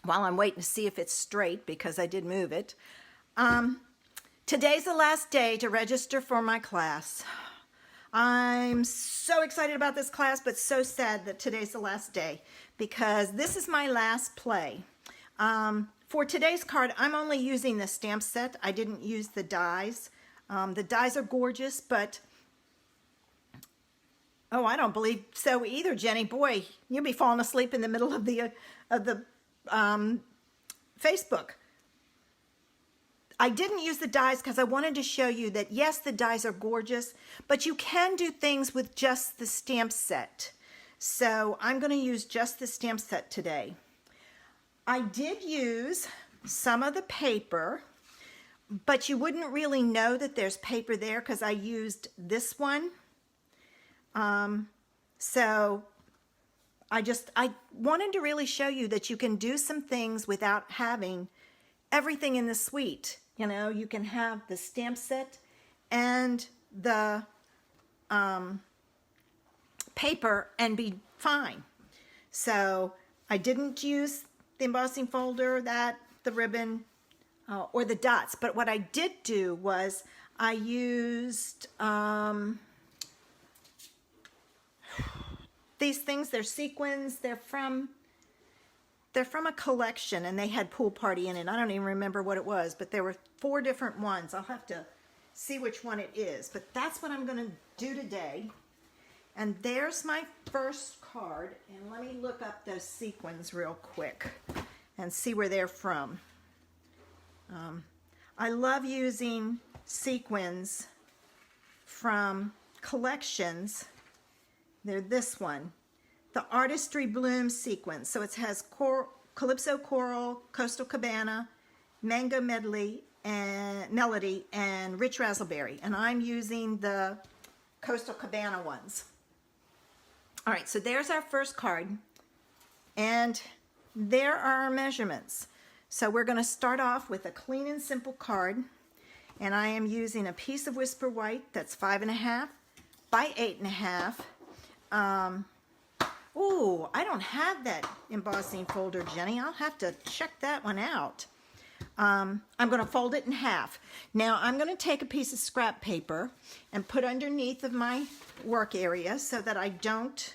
while I'm waiting to see if it's straight because I did move it. Today's the last day to register for my class. I'm so excited about this class, but so sad that today's the last day because this is my last play. For today's card, I'm only using the stamp set. I didn't use the dies. The dies are gorgeous, but oh, I don't believe so either, Jenny. Boy, you'll be falling asleep in the middle of the Facebook. I didn't use the dies because I wanted to show you that yes, the dies are gorgeous, but you can do things with just the stamp set. So I'm going to use just the stamp set today. I did use some of the paper, but you wouldn't really know that there's paper there because I used this one. So I wanted to really show you that you can do some things without having everything in the suite. You know, you can have the stamp set and the paper and be fine. So I didn't use the embossing folder, the ribbon, or the dots. But what I did do was I used these things. They're sequins. They're from a collection, and they had Pool Party in it. I don't even remember what it was, but there were 4 different ones. I'll have to see which one it is. But that's what I'm going to do today. And there's my first card. And let me look up those sequins real quick and see where they're from. I love using sequins from collections. They're this one, the Artistry Bloom sequence. So it has Calypso Coral, Coastal Cabana, Mango Medley, and Melody, and Rich Razzleberry. And I'm using the Coastal Cabana ones. All right, so there's our first card. And there are our measurements. So we're going to start off with a clean and simple card. And I am using a piece of Whisper White that's 5.5 by 8.5. Ooh, I don't have that embossing folder, Jenny. I'll have to check that one out. I'm going to fold it in half. Now I'm going to take a piece of scrap paper and put underneath of my work area so that I don't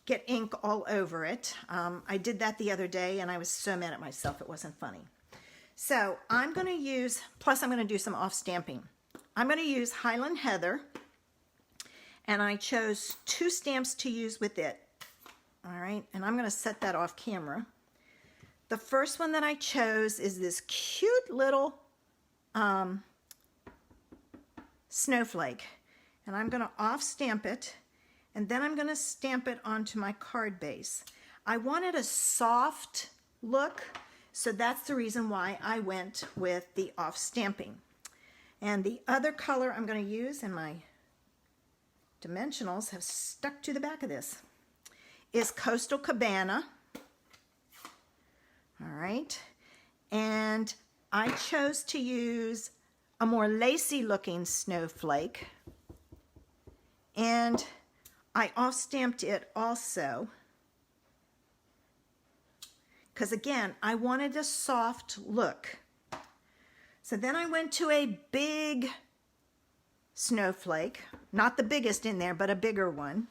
get ink all over it. I did that the other day and I was so mad at myself it wasn't funny. So I'm going to use, plus I'm going to do some off stamping. I'm going to use Highland Heather, and I chose 2 stamps to use with it. All right, and I'm going to set that off camera. The first one that I chose is this cute little snowflake, and I'm going to off stamp it, and then I'm going to stamp it onto my card base. I wanted a soft look, so that's the reason why I went with the off stamping. And the other color I'm going to use, and my dimensionals have stuck to the back of this, is Coastal Cabana. All right, and I chose to use a more lacy looking snowflake, and I off stamped it also because again I wanted a soft look. So then I went to a big snowflake, not the biggest in there but a bigger one,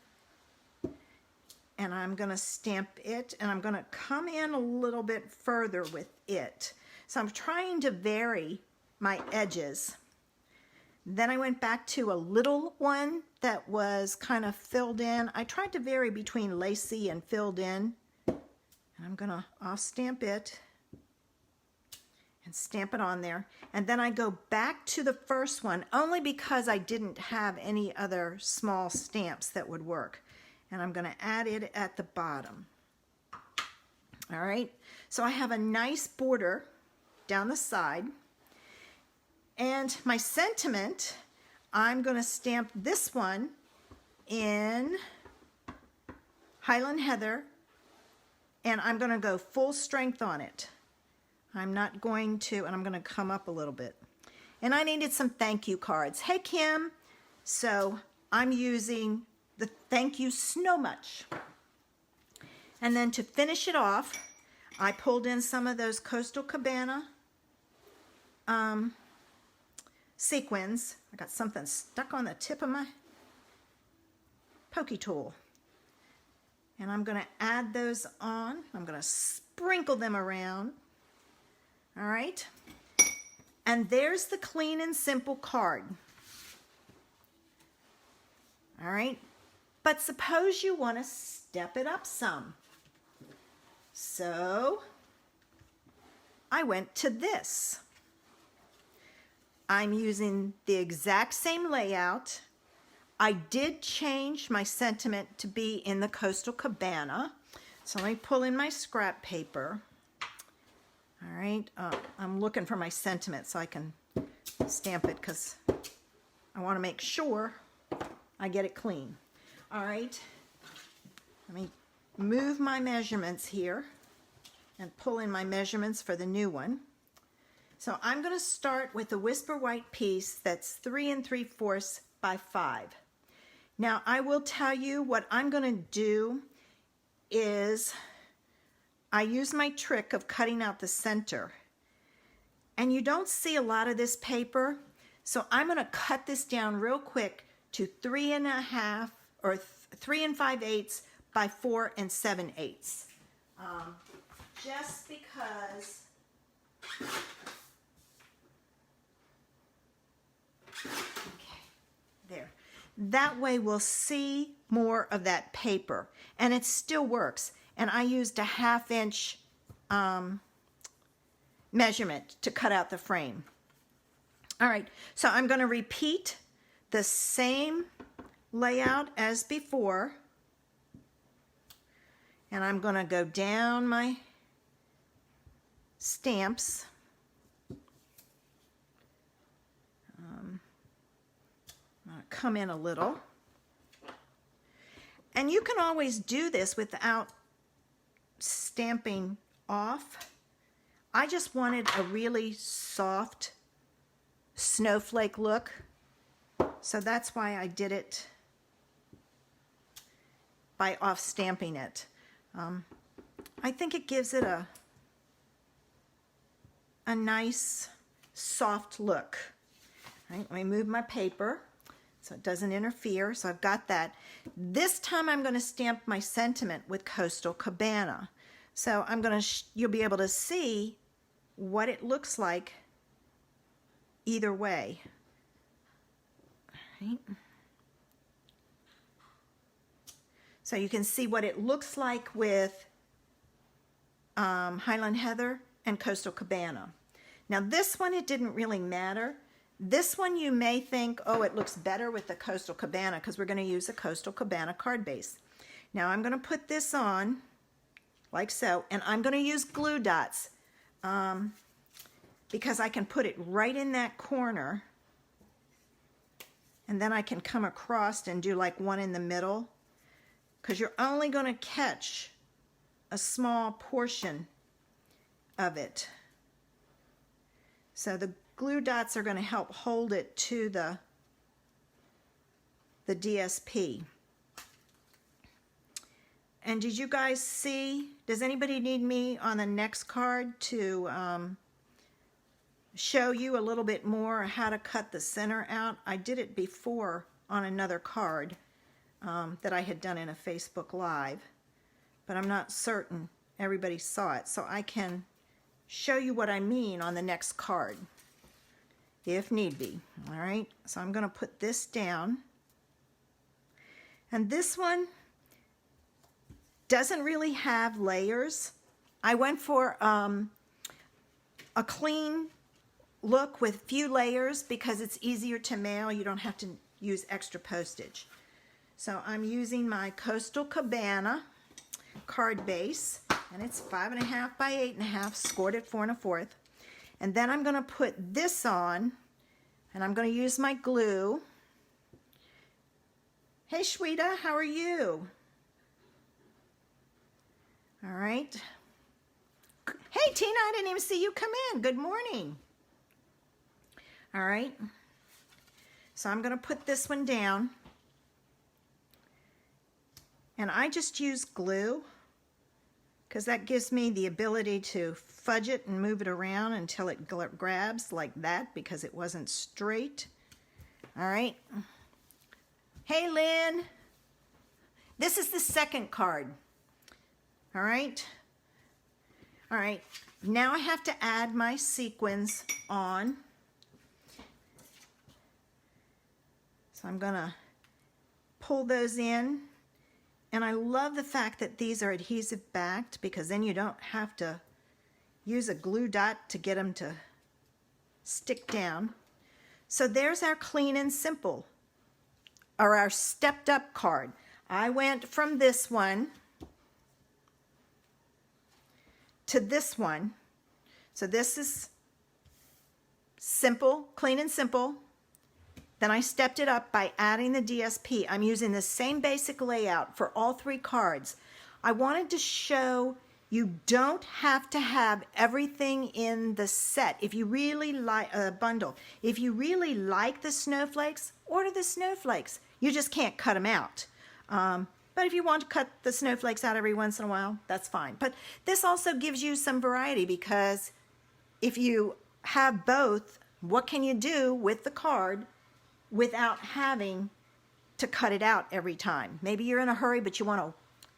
and I'm going to stamp it, and I'm going to come in a little bit further with it. So I'm trying to vary my edges. Then I went back to a little one that was kind of filled in. I tried to vary between lacy and filled in. And I'm going to off stamp it and stamp it on there. And then I go back to the first one only because I didn't have any other small stamps that would work. And I'm going to add it at the bottom. All right, so I have a nice border down the side. And my sentiment, I'm going to stamp this one in Highland Heather, and I'm going to go full strength on it. I'm not going to, and I'm going to come up a little bit. And I needed some thank you cards. Hey, Kim. So I'm using the Thank You So Much. And then to finish it off, I pulled in some of those Coastal Cabana sequins. I got something stuck on the tip of my pokey tool. And I'm going to add those on. I'm going to sprinkle them around. All right. And there's the clean and simple card. All right. But suppose you want to step it up some. So I went to this. I'm using the exact same layout. I did change my sentiment to be in the Coastal Cabana. So let me pull in my scrap paper. All right, I'm looking for my sentiment so I can stamp it because I want to make sure I get it clean. All right, let me move my measurements here and pull in my measurements for the new one. So I'm going to start with a Whisper White piece that's 3 3/4 by 5. Now I will tell you what I'm going to do is I use my trick of cutting out the center. And you don't see a lot of this paper, so I'm going to cut this down real quick to 3 1/2 or 3 5/8 by 4 7/8. Just because okay, there. That way we'll see more of that paper, and it still works. And I used a 1/2 inch measurement to cut out the frame. All right, so I'm going to repeat the same layout as before, and I'm going to go down my stamps. I'm going to come in a little. And you can always do this without stamping off. I just wanted a really soft snowflake look, so that's why I did it by off stamping it. I think it gives it a nice soft look. All right, let me move my paper so it doesn't interfere. So I've got that. This time I'm going to stamp my sentiment with Coastal Cabana. So I'm going to, you'll be able to see what it looks like either way. All right. So you can see what it looks like with Highland Heather and Coastal Cabana. Now this one, it didn't really matter. This one you may think, oh, it looks better with the Coastal Cabana because we're going to use a Coastal Cabana card base. Now I'm going to put this on like so, and I'm going to use glue dots because I can put it right in that corner, and then I can come across and do like one in the middle, because you're only going to catch a small portion of it. So the glue dots are going to help hold it to the DSP. And did you guys see, does anybody need me on the next card to show you a little bit more how to cut the center out? I did it before on another card that I had done in a Facebook Live, but I'm not certain everybody saw it. So I can show you what I mean on the next card if need be. All right, so I'm going to put this down, and this one doesn't really have layers. I went for a clean look with few layers because it's easier to mail. You don't have to use extra postage. So I'm using my Coastal Cabana card base, and it's 5 1/2 by 8 1/2, scored at 4 1/4. And then I'm going to put this on, and I'm going to use my glue. Hey, Shweta, how are you? All right. Hey, Tina, I didn't even see you come in. Good morning. All right. So I'm going to put this one down. And I just use glue because that gives me the ability to fudge it and move it around until it grabs like that because it wasn't straight. All right. Hey, Lynn. This is the second card. All right. All right. Now I have to add my sequins on. So I'm going to pull those in. And I love the fact that these are adhesive backed because then you don't have to use a glue dot to get them to stick down. So there's our clean and simple, or our stepped up card. I went from this one to this one. So this is simple, clean and simple. Then I stepped it up by adding the DSP. I'm using the same basic layout for all three cards. I wanted to show you don't have to have everything in the set. If you really like a bundle, if you really like the snowflakes, order the snowflakes. You just can't cut them out. But if you want to cut the snowflakes out every once in a while, that's fine. But this also gives you some variety because if you have both, what can you do with the card without having to cut it out every time? Maybe you're in a hurry, but you want a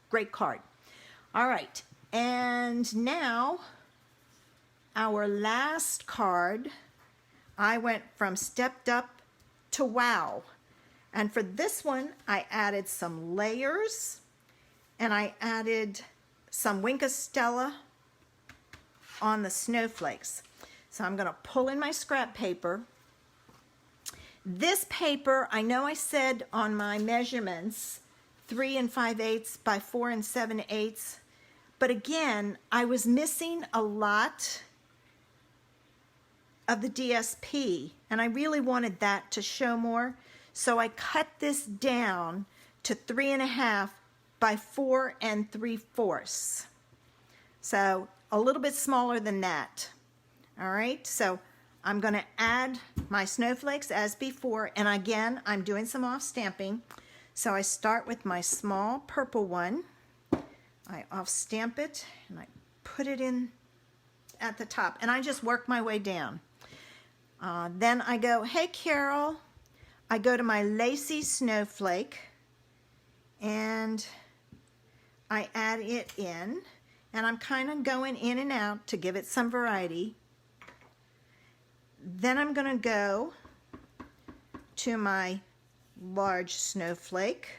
great card. All right, and now our last card, I went from stepped up to wow. And for this one, I added some layers and I added some Wink of Stella on the snowflakes. So I'm gonna pull in my scrap paper. This paper, I know I said on my measurements, 3 5/8 by 4 7/8, but again, I was missing a lot of the DSP, and I really wanted that to show more, so I cut this down to 3 1/2 by 4 3/4. So a little bit smaller than that. All right, so I'm going to add my snowflakes as before, and again, I'm doing some off stamping. So I start with my small purple one. I off stamp it and I put it in at the top, and I just work my way down. Then I go, hey Carol, I go to my lacy snowflake and I add it in, and I'm kind of going in and out to give it some variety. Then I'm going to go to my large snowflake,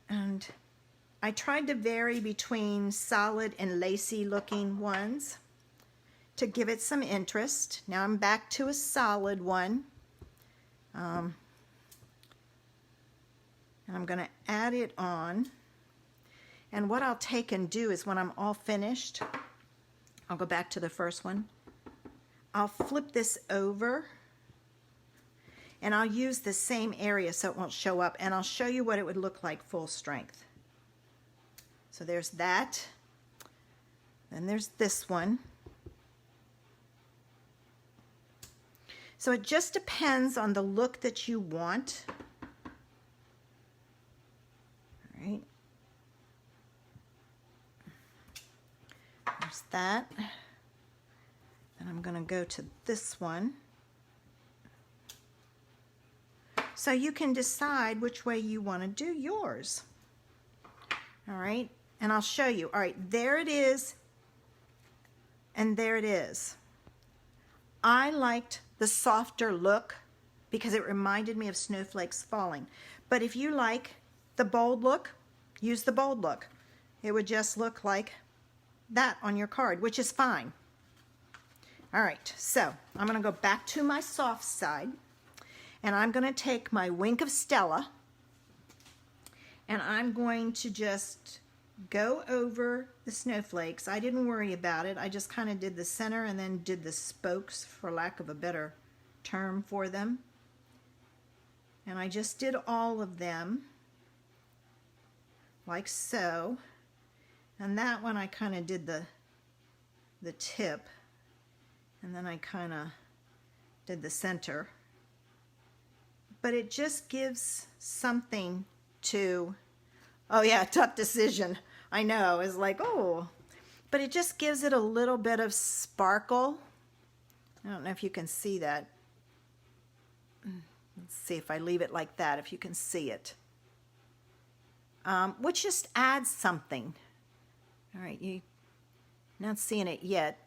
and I tried to vary between solid and lacy looking ones to give it some interest. Now I'm back to a solid one, and I'm going to add it on. And what I'll take and do is when I'm all finished, I'll go back to the first one. I'll flip this over and I'll use the same area so it won't show up, and I'll show you what it would look like full strength. So there's that. Then there's this one. So it just depends on the look that you want. All right. There's that. Then I'm going to go to this one. So you can decide which way you want to do yours. All right, and I'll show you. All right, there it is, and there it is. I liked the softer look because it reminded me of snowflakes falling. But if you like the bold look, use the bold look. It would just look like that on your card, which is fine. All right, so I'm going to go back to my soft side, and I'm going to take my Wink of Stella, and I'm going to just go over the snowflakes. I didn't worry about it. I just kind of did the center and then did the spokes, for lack of a better term for them. And I just did all of them like so. And that one I kind of did the tip, and then I kind of did the center. But it just gives something to, oh yeah, tough decision. I know, it's like, oh, but it just gives it a little bit of sparkle. I don't know if you can see that. Let's see if I leave it like that, if you can see it. Which just adds something. All right, you're not seeing it yet.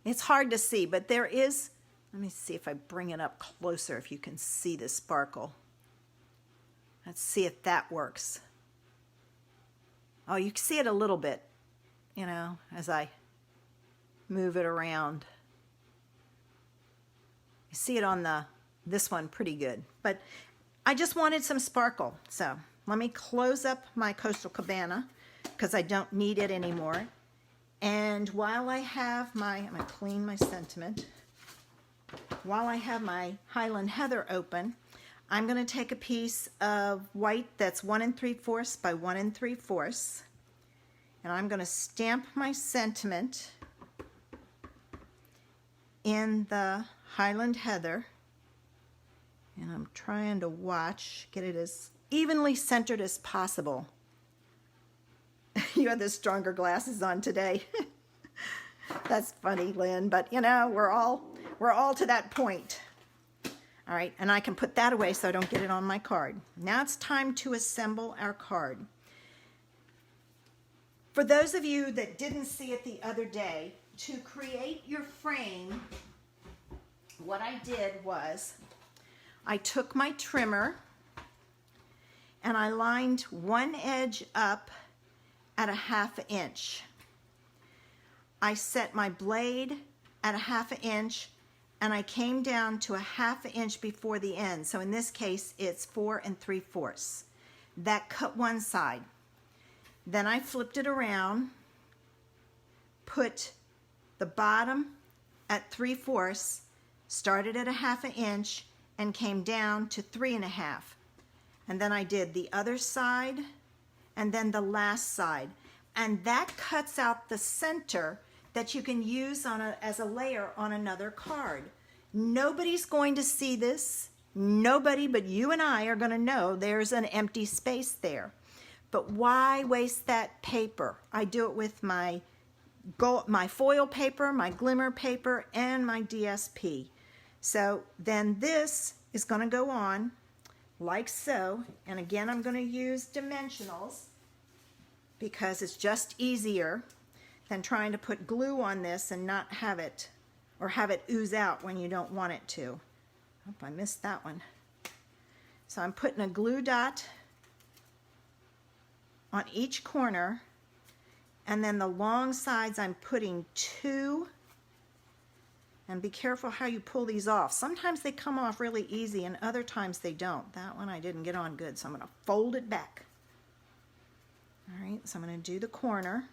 It's hard to see, but there is, let me see if I bring it up closer, if you can see the sparkle. Let's see if that works. Oh, you can see it a little bit, you know, as I move it around. You see it on this one pretty good, but I just wanted some sparkle. So let me close up my Coastal Cabana because I don't need it anymore. And while I have my, I'm gonna clean my sentiment. While I have my Highland Heather open, I'm going to take a piece of white that's 1 3/4 by 1 3/4, and I'm going to stamp my sentiment in the Highland Heather, and I'm trying to get it as evenly centered as possible. You have the stronger glasses on today. That's funny, Lynn, but you know, we're all to that point. All right, and I can put that away so I don't get it on my card. Now it's time to assemble our card. For those of you that didn't see it the other day, to create your frame, what I did was I took my trimmer and I lined one edge up at a 1/2 inch. I set my blade at a 1/2 inch, and I came down to a 1/2 inch before the end. So in this case, it's 4 3/4. That cut one side. Then I flipped it around, put the bottom at 3/4, started at a 1/2 inch, and came down to 3 1/2. And then I did the other side, and then the last side. And that cuts out the center that you can use as a layer on another card. Nobody's going to see this. Nobody but you and I are going to know there's an empty space there. But why waste that paper? I do it with my foil paper, my glimmer paper, and my DSP. So then this is going to go on like so. And again, I'm going to use dimensionals because it's just easier than trying to put glue on this and not have it, or have it ooze out when you don't want it to. Oh, I missed that one. So I'm putting a glue dot on each corner, and then the long sides I'm putting 2, and be careful how you pull these off. Sometimes they come off really easy and other times they don't. That one I didn't get on good, so I'm going to fold it back. All right, so I'm going to do the corner.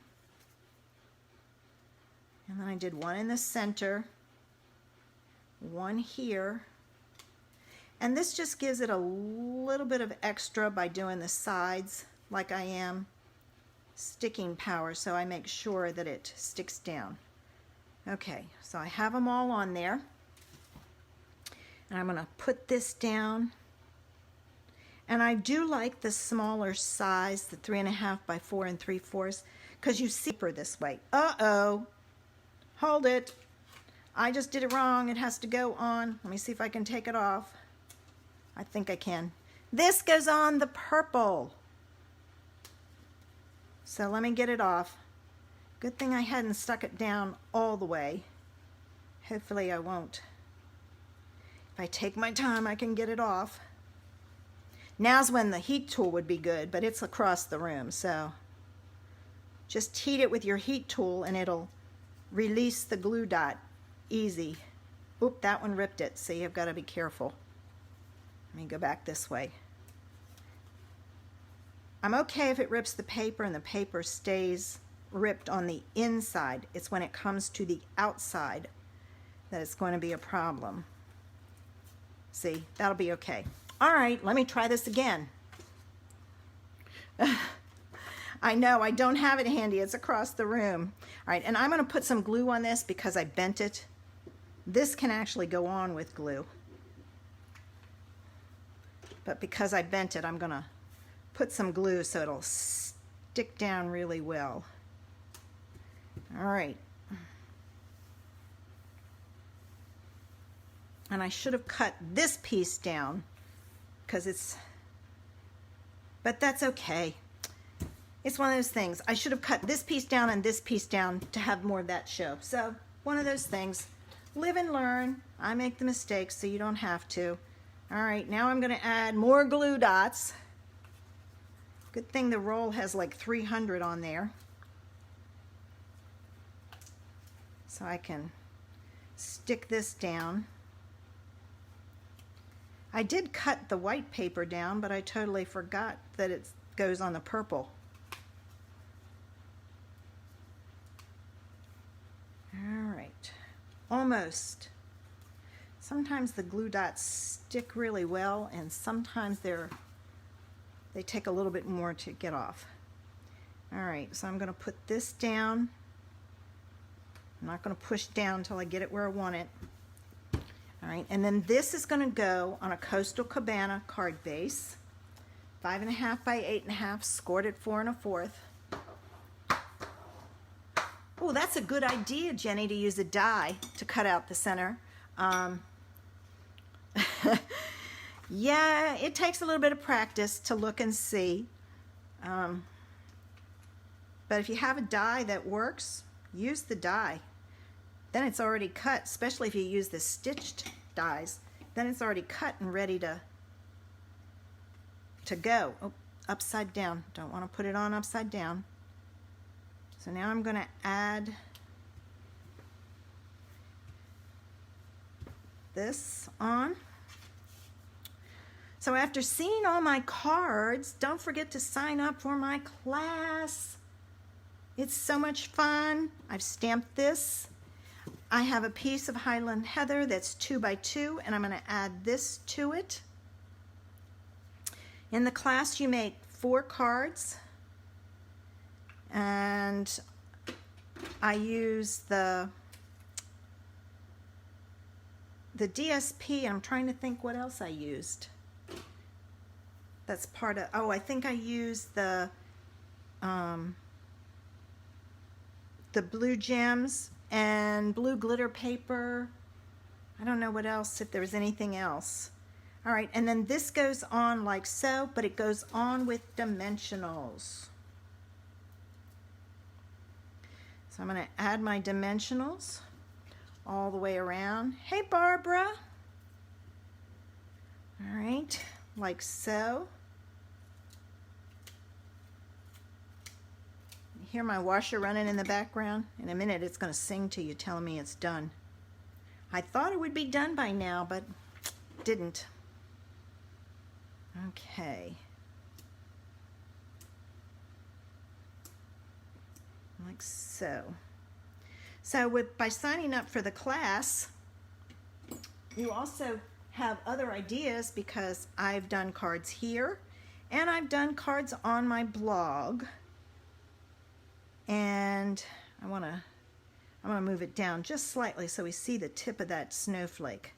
And then I did one in the center, one here. And this just gives it a little bit of extra by doing the sides like I am sticking power, so I make sure that it sticks down. Okay, so I have them all on there. And I'm going to put this down. And I do like the smaller size, the 3 1/2 by 4 3/4, because you see it this way. Uh-oh. Hold it. I just did it wrong. It has to go on. Let me see if I can take it off. I think I can. This goes on the purple. So let me get it off. Good thing I hadn't stuck it down all the way. Hopefully I won't. If I take my time, I can get it off. Now's when the heat tool would be good, but it's across the room, so just heat it with your heat tool and it'll release the glue dot easy. Oop, that one ripped it. See, I've got to be careful. Let me go back this way. I'm okay if it rips the paper and the paper stays ripped on the inside. It's when it comes to the outside that it's going to be a problem. See, that'll be okay. All right, let me try this again. I know, I don't have it handy. It's across the room. All right, and I'm going to put some glue on this because I bent it. This can actually go on with glue. but because I bent it, I'm gonna put some glue so it'll stick down really well. All right. And I should have cut this piece down because but that's okay. It's one of those things. I should have cut this piece down and this piece down to have more of that show. So one of those things. Live and learn. I make the mistakes so you don't have to. All right, now I'm gonna add more glue dots. Good thing the roll has like 300 on there. So I can stick this down. I did cut the white paper down, but I totally forgot that it goes on the purple. All right, almost. Sometimes the glue dots stick really well, and sometimes they take a little bit more to get off. All right, so I'm gonna put this down. I'm not gonna push down until I get it where I want it. All right, and then this is gonna go on a Coastal Cabana card base, 5.5 by 8.5, scored at 4 1/4. Oh, that's a good idea, Jenny, to use a die to cut out the center. Yeah, it takes a little bit of practice to look and see. But if you have a die that works, use the die. Then it's already cut, especially if you use the stitched dies. Then it's already cut and ready to go. Oh, upside down. Don't want to put it on upside down. So now I'm going to add this on. So after seeing all my cards, don't forget to sign up for my class. It's so much fun. I've stamped this. I have a piece of Highland Heather that's 2 by 2, and I'm going to add this to it. In the class, you make 4 cards, and I use the DSP. I'm trying to think what else I used. That's part of, oh, I think I used the blue gems and blue glitter paper. I don't know what else, if there was anything else. All right, and then this goes on like so, but it goes on with dimensionals. So I'm going to add my dimensionals all the way around. Hey, Barbara. All right, like so. You hear my washer running in the background? In a minute, it's going to sing to you, telling me it's done. I thought it would be done by now, but didn't. Okay. Like so. So by signing up for the class, you also have other ideas, because I've done cards here and I've done cards on my blog. And I'm gonna move it down just slightly so we see the tip of that snowflake.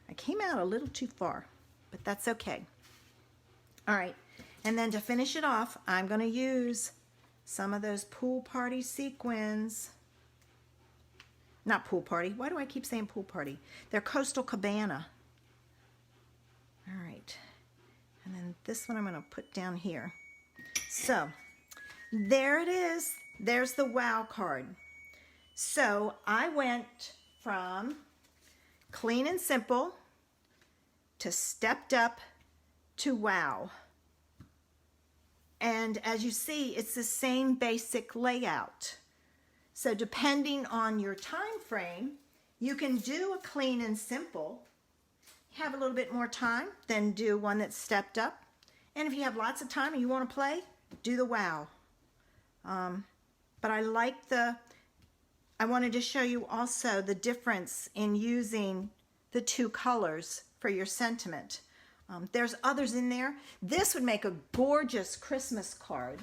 I came out a little too far, but that's okay. All right, and then to finish it off, I'm gonna use some of those pool party sequins. Not pool party. Why do I keep saying pool party? They're Coastal Cabana. All right. And then this one I'm going to put down here. So there it is. There's the WOW card. So I went from clean and simple to stepped up to WOW. And as you see, it's the same basic layout. So depending on your time frame, you can do a clean and simple. Have a little bit more time, then do one that's stepped up. And if you have lots of time and you want to play, do the WOW. But I wanted to show you also the difference in using the 2 colors for your sentiment. There's others in there. This would make a gorgeous Christmas card.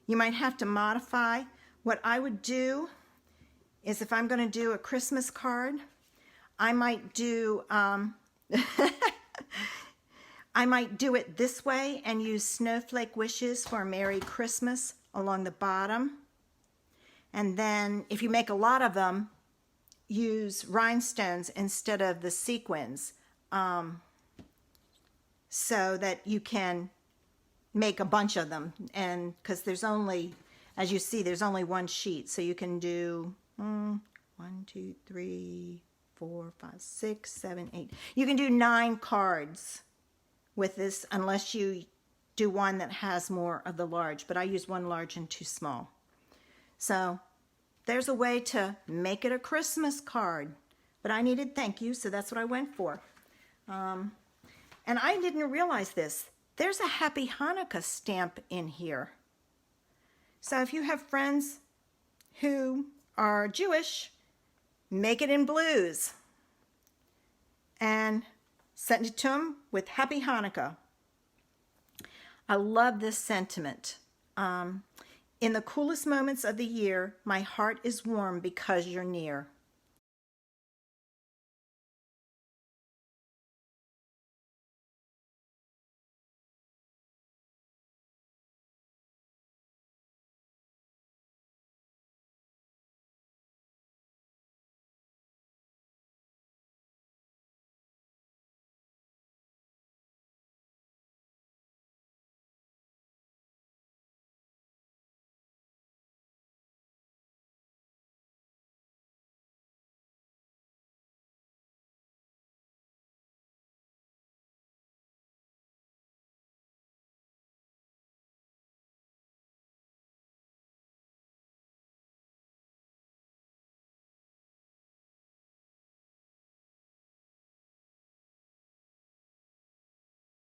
You might have to modify. What I would do is, if I'm going to do a Christmas card, I might do, I might do it this way and use snowflake wishes for Merry Christmas along the bottom. And then if you make a lot of them, use rhinestones instead of the sequins, so that you can make a bunch of them. And because there's only, as you see, there's only one sheet, so you can do 1, 2, 3, 4, 5, 6, 7, 8. You can do 9 cards with this, unless you do one that has more of the large, but I use 1 large and 2 small. So there's a way to make it a Christmas card, but I needed thank you, so that's what I went for. And I didn't realize this. There's a Happy Hanukkah stamp in here. So if you have friends who are Jewish, make it in blues and send it to them with Happy Hanukkah. I love this sentiment. In the coolest moments of the year, my heart is warm because you're near.